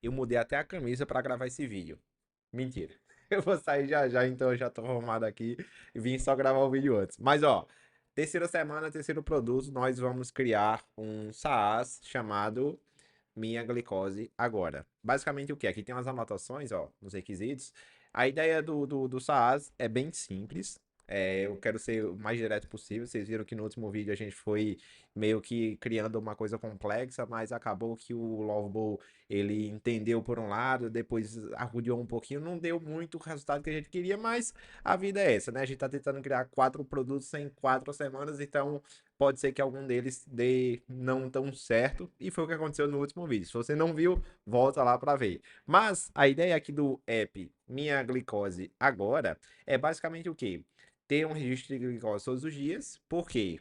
Eu mudei até a camisa pra gravar esse vídeo. Mentira. Eu vou sair já já, então eu já tô arrumado aqui e vim só gravar o vídeo antes. Mas ó, terceira semana, terceiro produto, nós vamos criar um SaaS chamado Minha Glicose Agora. Basicamente o que? Aqui tem umas anotações, ó, nos requisitos. A ideia do SaaS é bem simples. Eu quero ser o mais direto possível. Vocês viram que no último vídeo a gente foi meio que criando uma coisa complexa, mas acabou que o Lovable ele entendeu por um lado, depois arrodeou um pouquinho, não deu muito o resultado que a gente queria, mas a vida é essa, né? A gente tá tentando criar 4 produtos em 4 semanas, então pode ser que algum deles dê não tão certo, e foi o que aconteceu no último vídeo. Se você não viu, volta lá para ver. Mas a ideia aqui do app Minha Glicose Agora é basicamente o quê? Ter um registro de glicose todos os dias, porque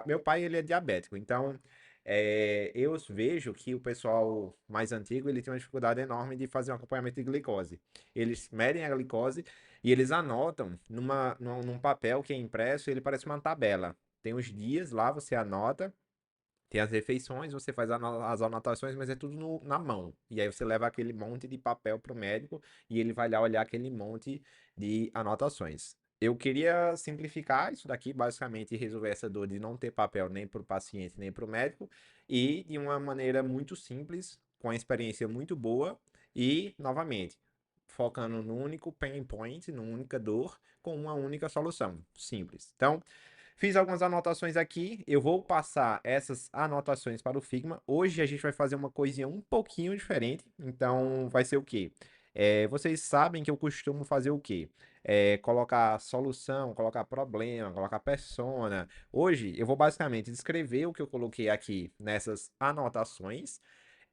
meu pai ele é diabético, então eu vejo que o pessoal mais antigo ele tem uma dificuldade enorme de fazer um acompanhamento de glicose. Eles medem a glicose e eles anotam num papel que é impresso, ele parece uma tabela. Tem os dias lá, você anota, tem as refeições, você faz as anotações, mas é tudo na mão. E aí você leva aquele monte de papel pro médico e ele vai lá olhar aquele monte de anotações. Eu queria simplificar isso daqui, basicamente, e resolver essa dor de não ter papel nem para o paciente nem para o médico, e de uma maneira muito simples, com a experiência muito boa, e, novamente, focando no único pain point, numa única dor, com uma única solução. Simples. Então, fiz algumas anotações aqui. Eu vou passar essas anotações para o Figma. Hoje a gente vai fazer uma coisinha um pouquinho diferente. Então, vai ser o quê? Vocês sabem que eu costumo fazer o quê? Colocar solução, colocar problema, colocar persona. Hoje eu vou basicamente descrever o que eu coloquei aqui nessas anotações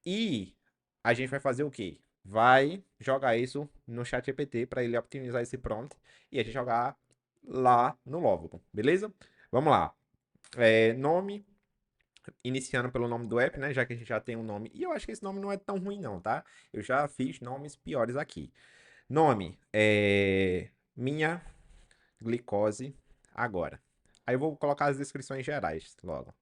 e a gente vai fazer o quê? Vai jogar isso no chat GPT para ele optimizar esse prompt e a gente jogar lá no Lovable, beleza? Vamos lá. Nome, iniciando pelo nome do app, né? Já que a gente já tem um nome. E eu acho que esse nome não é tão ruim, não, tá? Eu já fiz nomes piores aqui. Nome é Minha Glicose Agora. Aí eu vou colocar as descrições gerais logo.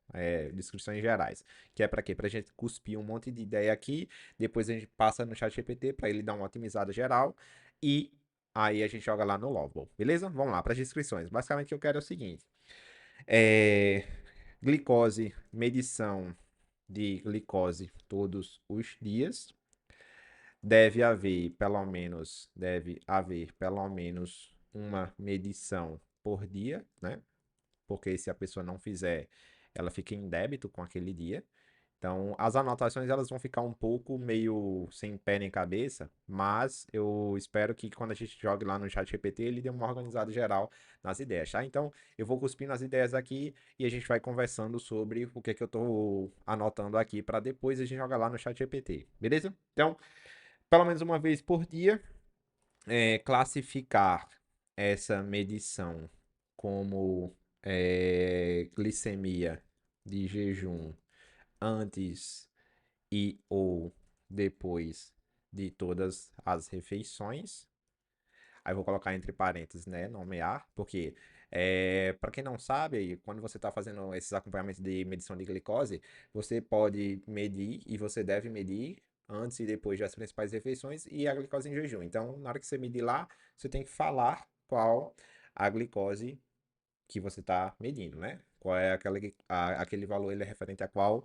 Descrições gerais. Que é para quê? Pra gente cuspir um monte de ideia aqui. Depois a gente passa no chat GPT para ele dar uma otimizada geral. E aí a gente joga lá no Lovable. Beleza? Vamos lá para as descrições. Basicamente o que eu quero é o seguinte. É, Glicose, medição de glicose todos os dias. Deve haver pelo menos uma medição por dia, né? Porque se a pessoa não fizer, ela fica em débito com aquele dia. Então, as anotações elas vão ficar um pouco meio sem pé nem cabeça, mas eu espero que quando a gente jogue lá no chat GPT, ele dê uma organizada geral nas ideias, tá? Então, eu vou cuspindo as ideias aqui e a gente vai conversando sobre o que é que eu tô anotando aqui para depois a gente jogar lá no chat GPT, beleza? Então, pelo menos uma vez por dia, classificar essa medição como glicemia de jejum antes e ou depois de todas as refeições. Aí vou colocar entre parênteses, né? Nomear, porque para quem não sabe, quando você está fazendo esses acompanhamentos de medição de glicose, você pode medir e você deve medir antes e depois das principais refeições e a glicose em jejum. Então, na hora que você medir lá, você tem que falar qual a glicose que você está medindo, né? Qual é aquele valor, ele é referente a qual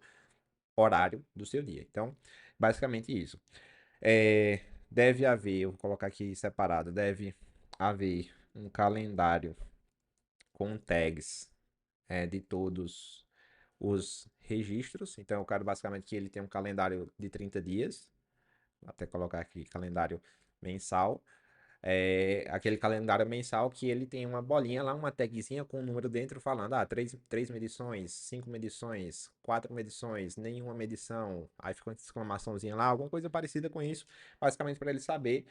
horário do seu dia. Então, basicamente isso. Deve haver, eu vou colocar aqui separado, deve haver um calendário com tags de todos os registros. Então, eu quero basicamente que ele tenha um calendário de 30 dias. Vou até colocar aqui calendário mensal. Aquele calendário mensal que ele tem uma bolinha lá, uma tagzinha com um número dentro falando, três medições, 5 medições, 4 medições, nenhuma medição, aí fica uma exclamaçãozinha lá, alguma coisa parecida com isso, basicamente para ele saber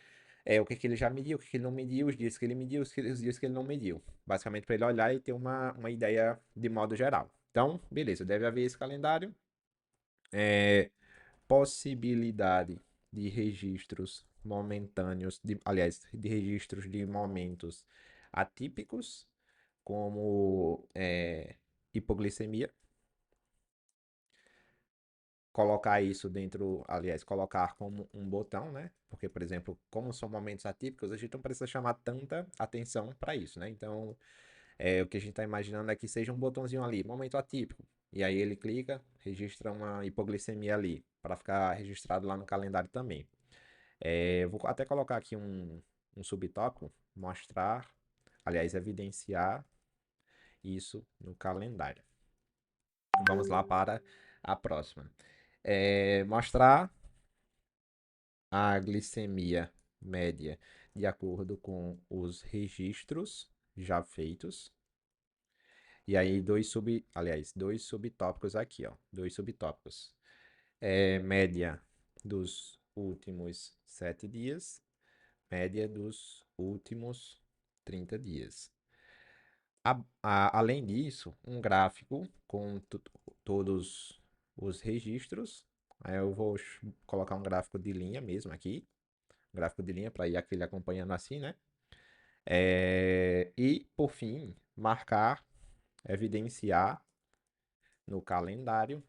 o que que ele já mediu, o que que ele não mediu, os dias que ele mediu, os dias que ele não mediu, basicamente para ele olhar e ter uma ideia de modo geral. Então, beleza, deve haver esse calendário. É, Possibilidade de registros momentâneos, aliás, de registros de momentos atípicos, como hipoglicemia. colocar isso dentro, aliás, colocar como um botão, né? Porque, por exemplo, como são momentos atípicos, a gente não precisa chamar tanta atenção para isso, né? Então, o que a gente está imaginando é que seja um botãozinho ali, momento atípico. E aí ele clica, registra uma hipoglicemia ali, para ficar registrado lá no calendário também. Vou até colocar aqui um subtópico, mostrar, aliás, evidenciar isso no calendário. Vamos lá para a próxima. Mostrar a glicemia média de acordo com os registros já feitos. E aí, dois subtópicos aqui, ó. Dois subtópicos. Média dos últimos 7 dias, média dos últimos 30 dias. Além disso, um gráfico com todos os registros. Aí eu vou colocar um gráfico de linha mesmo aqui. Gráfico de linha para ir aquele acompanhando assim, né? E, por fim, marcar, evidenciar no calendário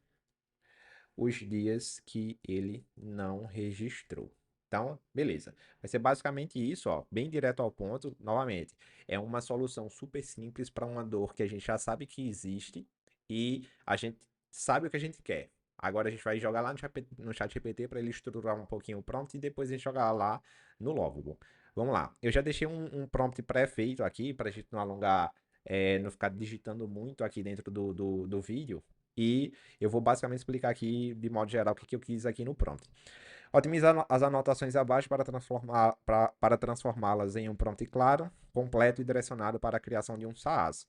os dias que ele não registrou. Então, beleza. Vai ser basicamente isso, ó, bem direto ao ponto. Novamente, é uma solução super simples para uma dor que a gente já sabe que existe e a gente sabe o que a gente quer. Agora a gente vai jogar lá no chat GPT para ele estruturar um pouquinho o prompt e depois a gente jogar lá no Lovable. Vamos lá. Eu já deixei um prompt pré-feito aqui para a gente não alongar, não ficar digitando muito aqui dentro do vídeo. E eu vou basicamente explicar aqui, de modo geral, o que eu quis aqui no prompt. Otimizar as anotações abaixo para transformá-las em um prompt claro, completo e direcionado para a criação de um SaaS.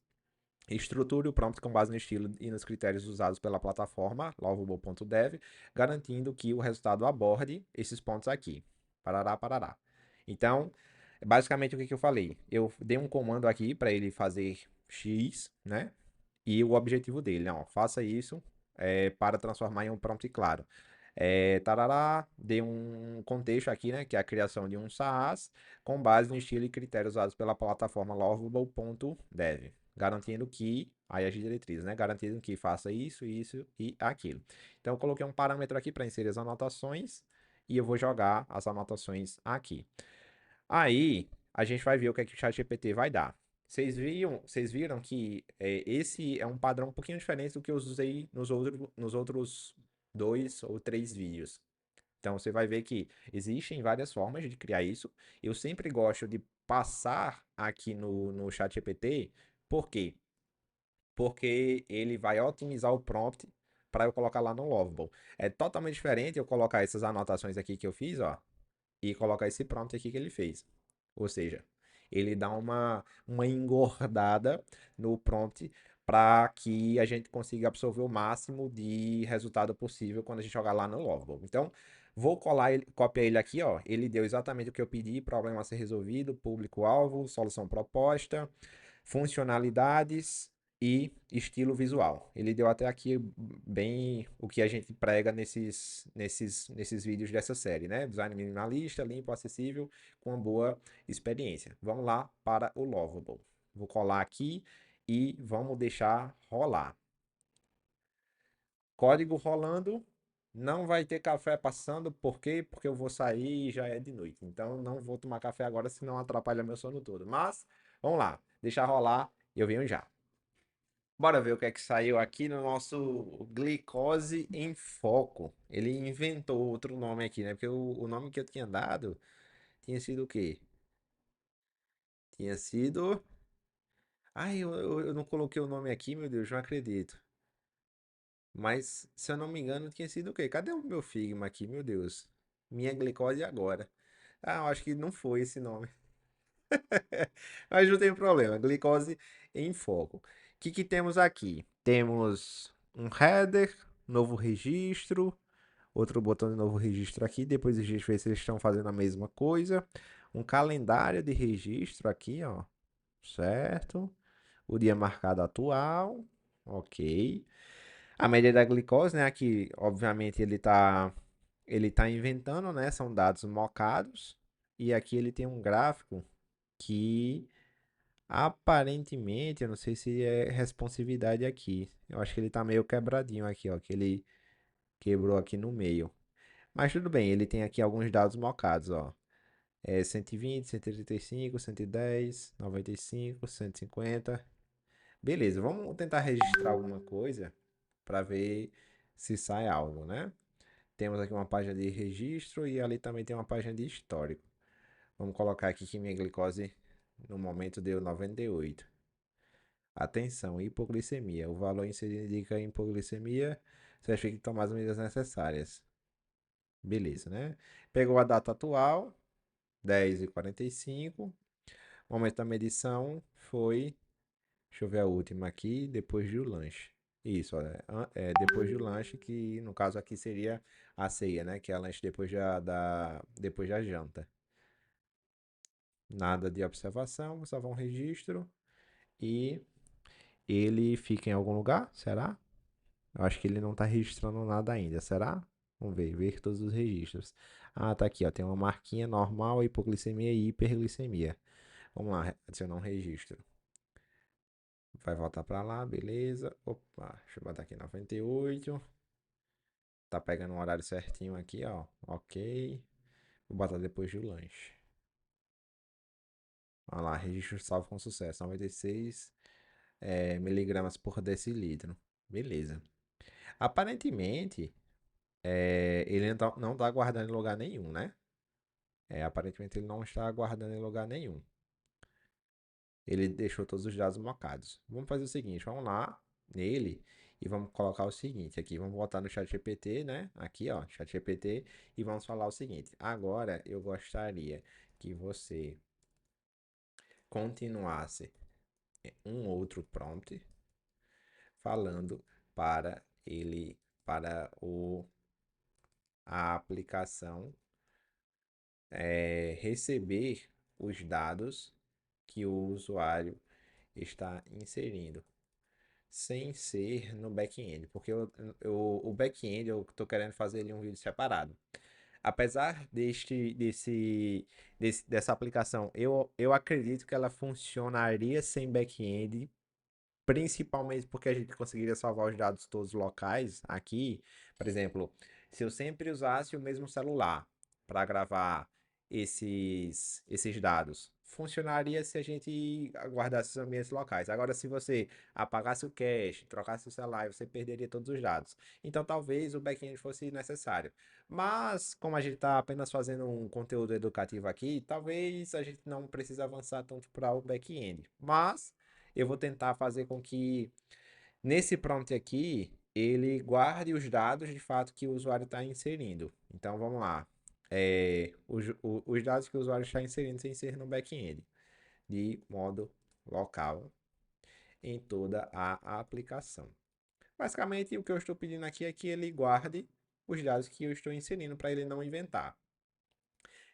Estruture o prompt com base no estilo e nos critérios usados pela plataforma lovable.dev, garantindo que o resultado aborde esses pontos aqui. Parará, parará. Então, basicamente o que eu falei? Eu dei um comando aqui para ele fazer X, né? E o objetivo dele, não, faça isso para transformar em um prompt claro. Tarará, dei um contexto aqui, né, que é a criação de um SaaS com base no estilo e critérios usados pela plataforma lovable.dev, garantindo que, aí as diretrizes, né, garantindo que faça isso, isso e aquilo. Então eu coloquei um parâmetro aqui para inserir as anotações e eu vou jogar as anotações aqui. Aí a gente vai ver o que o ChatGPT vai dar. Vocês viram que esse é um padrão um pouquinho diferente do que eu usei nos outros 2 ou 3 vídeos. Então você vai ver que existem várias formas de criar isso. Eu sempre gosto de passar aqui no ChatGPT, por quê? Porque ele vai otimizar o prompt para eu colocar lá no Lovable. É totalmente diferente eu colocar essas anotações aqui que eu fiz, ó, e colocar esse prompt aqui que ele fez. Ou seja, ele dá uma engordada no prompt para que a gente consiga absorver o máximo de resultado possível quando a gente jogar lá no Lovable. Então, vou copiar ele aqui, ó. Ele deu exatamente o que eu pedi, problema a ser resolvido, público-alvo, solução proposta, funcionalidades e estilo visual. Ele deu até aqui bem o que a gente prega nesses vídeos dessa série, né? Design minimalista, limpo, acessível, com uma boa experiência. Vamos lá para o Lovable. Vou colar aqui e vamos deixar rolar. Código rolando. Não vai ter café passando, por quê? Porque eu vou sair e já é de noite. Então não vou tomar café agora, senão atrapalha meu sono todo. Mas vamos lá, deixar rolar e eu venho já. Bora ver o que é que saiu aqui no nosso Glicose em Foco. Ele inventou outro nome aqui, né? Porque o nome que eu tinha dado tinha sido o quê? Tinha sido. Ai, eu não coloquei o nome aqui, meu Deus, não acredito. Mas, se eu não me engano, tinha sido o quê? Cadê o meu Figma aqui, meu Deus? Minha glicose agora. Ah, eu acho que não foi esse nome. Mas não tem problema. Glicose em foco. O que temos aqui? Temos um header, novo registro, outro botão de novo registro aqui. Depois a gente vê se eles estão fazendo a mesma coisa. Um calendário de registro aqui, ó. Certo. O dia marcado atual. Ok. A média da glicose, né? Aqui, obviamente, ele tá inventando, né? São dados mocados. E aqui ele tem um gráfico que aparentemente, eu não sei se é responsividade aqui. Eu acho que ele tá meio quebradinho aqui, ó. Que ele Quebrou aqui no meio. Mas tudo bem, ele tem aqui alguns dados mocados, ó. 120, 135, 110, 95, 150. Beleza, vamos tentar registrar alguma coisa para ver se sai algo, né? Temos aqui uma página de registro e ali também tem uma página de histórico. Vamos colocar aqui que minha glicose no momento deu 98. Atenção, hipoglicemia. O valor inserido indica hipoglicemia. Você tem que tomar as medidas necessárias. Beleza, né? Pegou a data atual, 10h45. O momento da medição foi, deixa eu ver a última aqui, depois do lanche. Isso, olha, depois do lanche, que no caso aqui seria a ceia, né? Que é a lanche depois da janta. Nada de observação, só um registro e ele fica em algum lugar, será? Eu acho que ele não está registrando nada ainda, será? Vamos ver todos os registros. Ah, tá aqui, ó, tem uma marquinha normal, hipoglicemia e hiperglicemia. Vamos lá, adicionar um registro. Vai voltar para lá, beleza. Opa, deixa eu botar aqui 98. Tá pegando o horário certinho aqui, ó. Ok. Vou botar depois do lanche. Olha lá, registro salvo com sucesso. 96 miligramas por decilitro. Beleza. Aparentemente, ele não tá aguardando em lugar nenhum, né? Aparentemente ele não está aguardando em lugar nenhum. Ele deixou todos os dados mocados. Vamos fazer o seguinte, vamos lá nele e vamos colocar o seguinte aqui. Vamos botar no chat GPT, né? Aqui, ó, chat GPT, e vamos falar o seguinte. Agora eu gostaria que você continuasse um outro prompt falando para ele, para a aplicação receber os dados que o usuário está inserindo, sem ser no back-end, porque o back-end eu estou querendo fazer ele um vídeo separado. Apesar dessa aplicação, eu acredito que ela funcionaria sem back-end, principalmente porque a gente conseguiria salvar os dados todos locais aqui. Por exemplo, se eu sempre usasse o mesmo celular para gravar esses dados, funcionaria se a gente guardasse os ambientes locais. Agora, se você apagasse o cache, trocasse o celular, você perderia todos os dados. Então, talvez o back-end fosse necessário. Mas, como a gente está apenas fazendo um conteúdo educativo aqui, talvez a gente não precise avançar tanto para o back-end. Mas eu vou tentar fazer com que nesse prompt aqui ele guarde os dados de fato que o usuário está inserindo. Então vamos lá. Os dados que o usuário está inserindo sem ser no back-end, de modo local em toda a aplicação. Basicamente, o que eu estou pedindo aqui é que ele guarde os dados que eu estou inserindo para ele não inventar.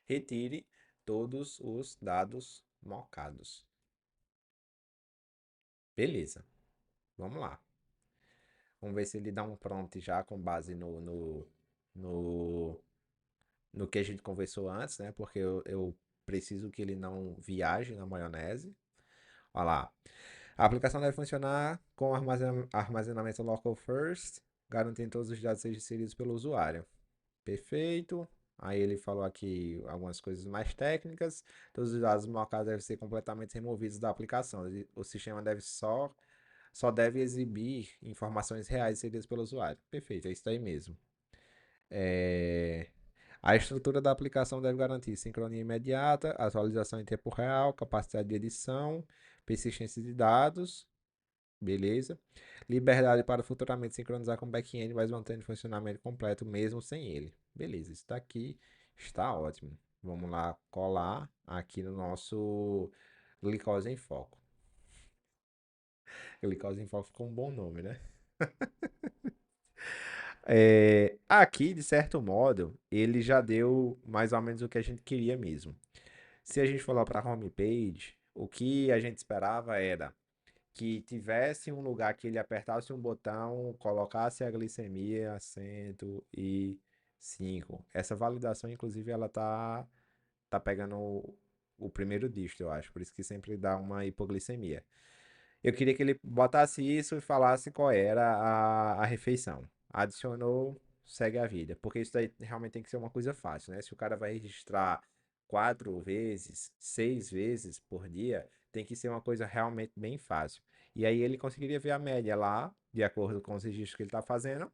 Retire todos os dados mocados. Beleza, vamos lá. Vamos ver se ele dá um prompt já com base no, no que a gente conversou antes, né? Porque eu preciso que ele não viaje na maionese. Olha lá. A aplicação deve funcionar com armazenamento local first, garantindo todos os dados sejam inseridos pelo usuário. Perfeito. Aí ele falou aqui algumas coisas mais técnicas. Todos os dados marcados devem ser completamente removidos da aplicação. O sistema só deve exibir informações reais inseridas pelo usuário. Perfeito, é isso aí mesmo. É... A estrutura da aplicação deve garantir sincronia imediata, atualização em tempo real, capacidade de edição, persistência de dados, beleza. Liberdade para futuramente sincronizar com o back-end, mas mantendo funcionamento completo mesmo sem ele. Beleza, isso daqui está ótimo. Vamos lá colar aqui no nosso Glicose em Foco. Glicose em Foco ficou um bom nome, né? Aqui, de certo modo, ele já deu mais ou menos o que a gente queria mesmo. Se a gente for lá para a homepage, o que a gente esperava era que tivesse um lugar que ele apertasse um botão, colocasse a glicemia 105. Essa validação, inclusive, ela tá pegando o primeiro dígito, eu acho. Por isso que sempre dá uma hipoglicemia. Eu queria que ele botasse isso e falasse qual era a refeição. Adicionou. segue a vida. Porque isso daí realmente tem que ser uma coisa fácil, né? Se o cara vai registrar 4 vezes, 6 vezes por dia, tem que ser uma coisa realmente bem fácil. E aí ele conseguiria ver a média lá, de acordo com os registros que ele está fazendo.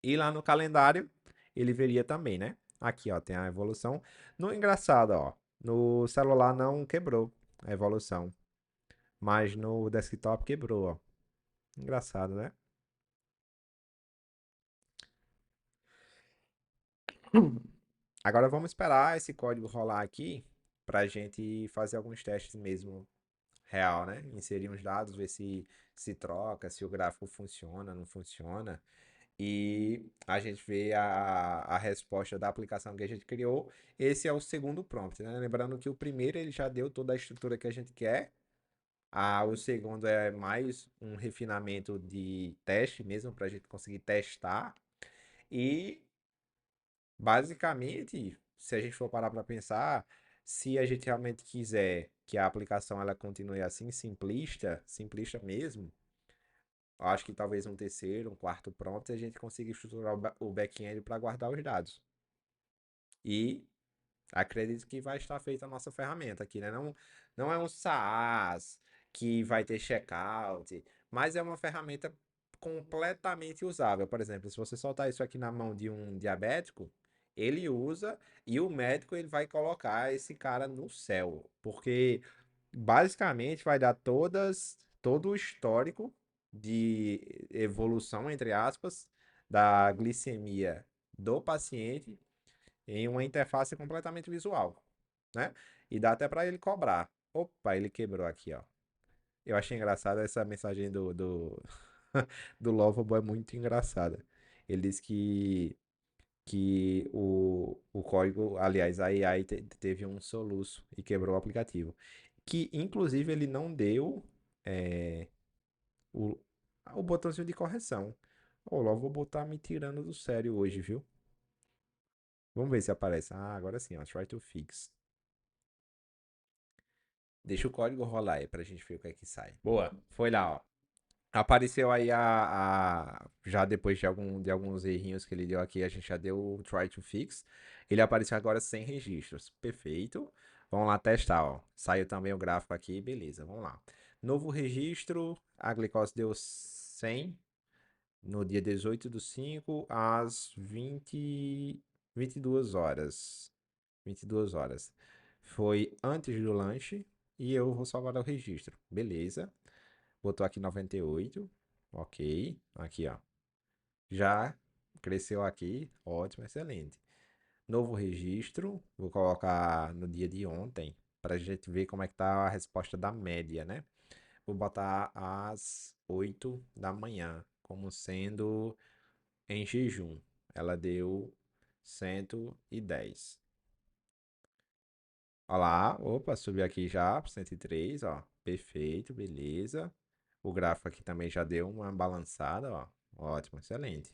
E lá no calendário, ele veria também, né? Aqui, ó, tem a evolução. No engraçado, ó, no celular não quebrou a evolução, mas no desktop quebrou, ó. Engraçado, né? Agora vamos esperar esse código rolar aqui para a gente fazer alguns testes mesmo real, né? Inserir uns dados, ver se troca, se o gráfico funciona, não funciona. E a gente vê a resposta da aplicação que a gente criou. Esse é o segundo prompt, né? Lembrando que o primeiro ele já deu toda a estrutura que a gente quer. O segundo é mais um refinamento de teste mesmo para a gente conseguir testar. E basicamente, se a gente for parar para pensar, se a gente realmente quiser que a aplicação ela continue assim, simplista, simplista mesmo, eu acho que talvez um terceiro, um quarto prompt, a gente consiga estruturar o back-end para guardar os dados. E acredito que vai estar feita a nossa ferramenta aqui, né? Não, não é um SaaS que vai ter checkout, mas é uma ferramenta completamente usável. Por exemplo, se você soltar isso aqui na mão de um diabético, ele usa e o médico ele vai colocar esse cara no céu, porque basicamente vai dar todo o histórico de evolução, entre aspas, da glicemia do paciente em uma interface completamente visual, né? E dá até para ele cobrar. Opa, ele quebrou aqui, ó. Eu achei engraçada essa mensagem do Lovable, é muito engraçada. Ele diz que o código, aliás, a AI teve um soluço e quebrou o aplicativo. Que, inclusive, ele não deu é, o, o botãozinho de correção. Ô, o Lovable tá me tirando do sério hoje, viu? Vamos ver se aparece. Ah, agora sim, ó. Try to fix. Deixa o código rolar aí pra gente ver o que é que sai. Boa, foi lá, ó. Apareceu aí já depois de alguns errinhos que ele deu aqui, a gente já deu o try to fix. Ele apareceu agora sem registros. Perfeito. Vamos lá testar, ó. Saiu também o gráfico aqui, beleza, vamos lá. Novo registro, a glicose deu 100 no dia 18/5 às 22 horas. 22 horas. Foi antes do lanche e eu vou salvar o registro. Beleza. Botou aqui 98. Ok. Aqui, ó. Já cresceu aqui. Ótimo, excelente. Novo registro. Vou colocar no dia de ontem para a gente ver como é que tá a resposta da média, né? Vou botar às 8 da manhã, como sendo em jejum. Ela deu 110. Olha lá, opa, subiu aqui já para 103, ó. Perfeito, beleza. O gráfico aqui também já deu uma balançada, ó. Ótimo, excelente.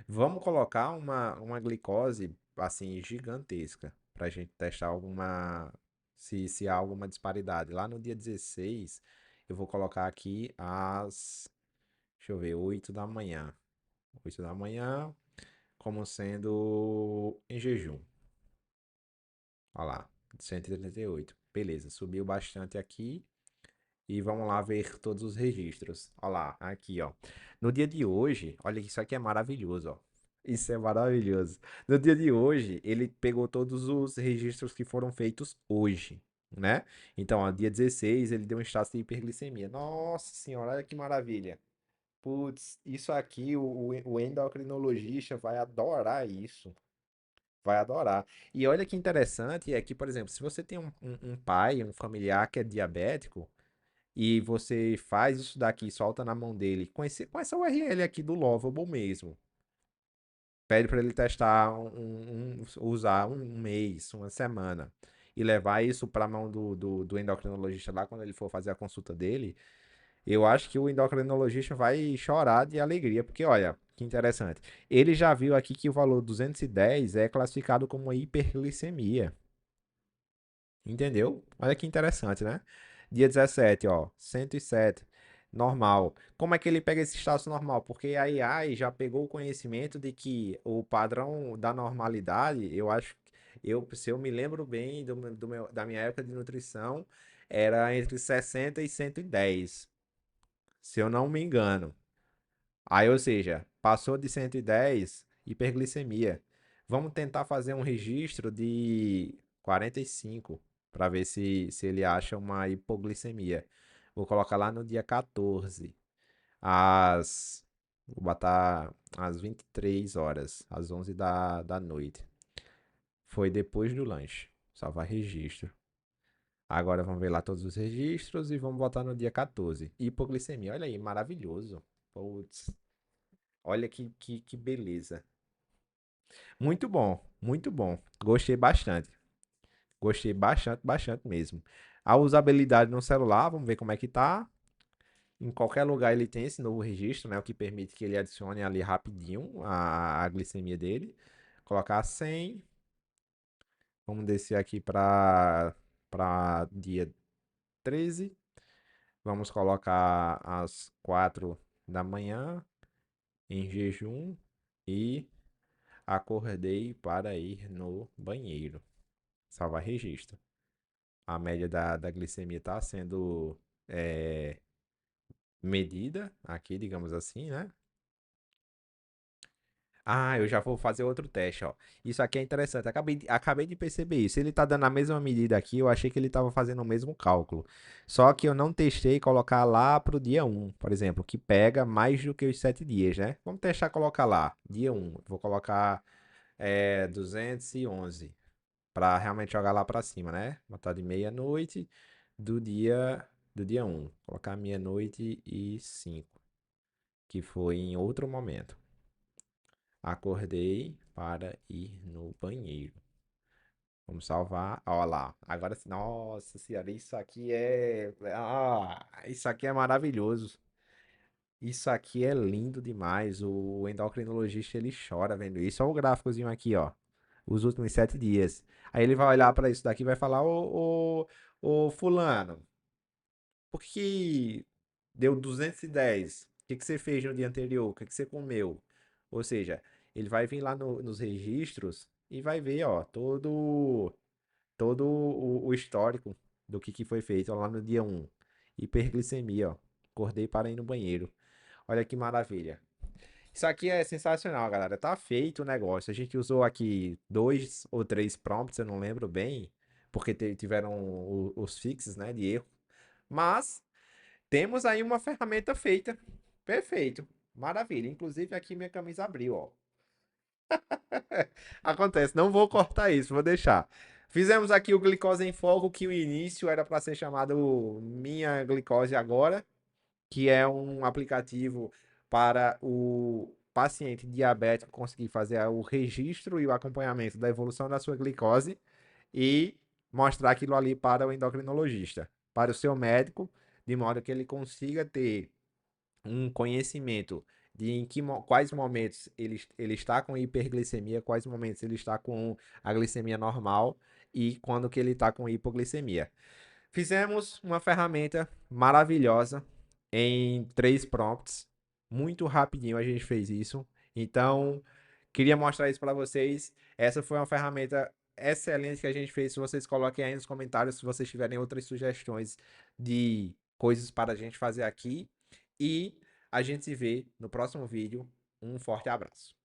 Vamos colocar uma glicose assim gigantesca para a gente testar se há alguma disparidade. Lá no dia 16, eu vou colocar aqui deixa eu ver, 8 da manhã. 8 da manhã, como sendo em jejum. Olha lá, 138. Beleza, subiu bastante aqui. E vamos lá ver todos os registros. Olha lá, aqui, ó. No dia de hoje, olha, isso aqui é maravilhoso, ó. Isso é maravilhoso. No dia de hoje, ele pegou todos os registros que foram feitos hoje, né? Então, ó, dia 16, ele deu um status de hiperglicemia. Nossa senhora, olha que maravilha. Putz, isso aqui, o endocrinologista vai adorar isso. Vai adorar. E olha que interessante é que, por exemplo, se você tem um pai, um familiar que é diabético, e você faz isso daqui, solta na mão dele, com essa URL aqui do Lovable mesmo. Pede para ele testar usar um mês, uma semana, e levar isso para a mão do endocrinologista lá quando ele for fazer a consulta dele. Eu acho que o endocrinologista vai chorar de alegria, porque olha, que interessante. Ele já viu aqui que o valor 210 é classificado como uma hiperglicemia. Entendeu? Olha que interessante, né? Dia 17, ó, 107. normal. Como é que ele pega esse status normal? Porque a AI já pegou o conhecimento de que o padrão da normalidade, eu acho, se eu me lembro bem da minha época de nutrição, era entre 60 e 110, se eu não me engano. Aí, ou seja, passou de 110, hiperglicemia. Vamos tentar fazer um registro de 45 para ver se ele acha uma hipoglicemia. Vou colocar lá no dia 14, vou botar às 23 horas, às 11 da noite. Foi depois do lanche. Salvar registro. Agora vamos ver lá todos os registros e vamos botar no dia 14. Hipoglicemia, olha aí, maravilhoso. Putz, olha que beleza. Muito bom, muito bom. Gostei bastante. Gostei bastante, bastante mesmo. A usabilidade no celular, vamos ver como é que tá. Em qualquer lugar ele tem esse novo registro, né? O que permite que ele adicione ali rapidinho a glicemia dele. Colocar 100. Vamos descer aqui para dia 13. Vamos colocar às 4 da manhã em jejum e acordei para ir no banheiro. Salvar registro. A média da glicemia está sendo é, medida aqui, digamos assim, né? Ah, eu já vou fazer outro teste, ó. Isso aqui é interessante. Acabei de perceber isso. Ele tá dando a mesma medida aqui. Eu achei que ele tava fazendo o mesmo cálculo. Só que eu não testei colocar lá pro dia um, por exemplo, que pega mais do que os 7 dias, né? Vamos testar colocar lá, dia um. Vou colocar 211 para realmente jogar lá para cima, né? Botar de meia-noite do dia um. Colocar meia-noite e 5, que foi em outro momento. Acordei para ir no banheiro. Vamos salvar. Olha lá. Agora sim. Nossa senhora, isso aqui é. Isso aqui é maravilhoso. Isso aqui é lindo demais. O endocrinologista ele chora vendo isso. Olha o gráficozinho aqui, ó. Os últimos 7 dias. Aí ele vai olhar para isso daqui e vai falar: ô Fulano, por que deu 210? O que você fez no dia anterior? O que você comeu? Ou seja, ele vai vir lá nos registros e vai ver, ó, todo o histórico do que foi feito ó, lá no dia um. Hiperglicemia, ó. Acordei para ir no banheiro. Olha que maravilha. Isso aqui é sensacional, galera. Tá feito o negócio. A gente usou aqui 2 ou 3 prompts, eu não lembro bem, porque tiveram os fixes, né, de erro. Mas temos aí uma ferramenta feita. Perfeito. Maravilha. Inclusive aqui minha camisa abriu, ó. Acontece, não vou cortar isso, vou deixar. Fizemos aqui o Glicose em Foco, que o início era para ser chamado Minha Glicose Agora, que é um aplicativo para o paciente diabético conseguir fazer o registro e o acompanhamento da evolução da sua glicose e mostrar aquilo ali para o endocrinologista, para o seu médico, de modo que ele consiga ter um conhecimento de quais momentos ele está com hiperglicemia, quais momentos ele está com a glicemia normal e quando que ele está com hipoglicemia. Fizemos uma ferramenta maravilhosa em 3 prompts. Muito rapidinho a gente fez isso. Então, queria mostrar isso para vocês. Essa foi uma ferramenta excelente que a gente fez. Se vocês coloquem aí nos comentários se vocês tiverem outras sugestões de coisas para a gente fazer aqui. E a gente se vê no próximo vídeo. Um forte abraço.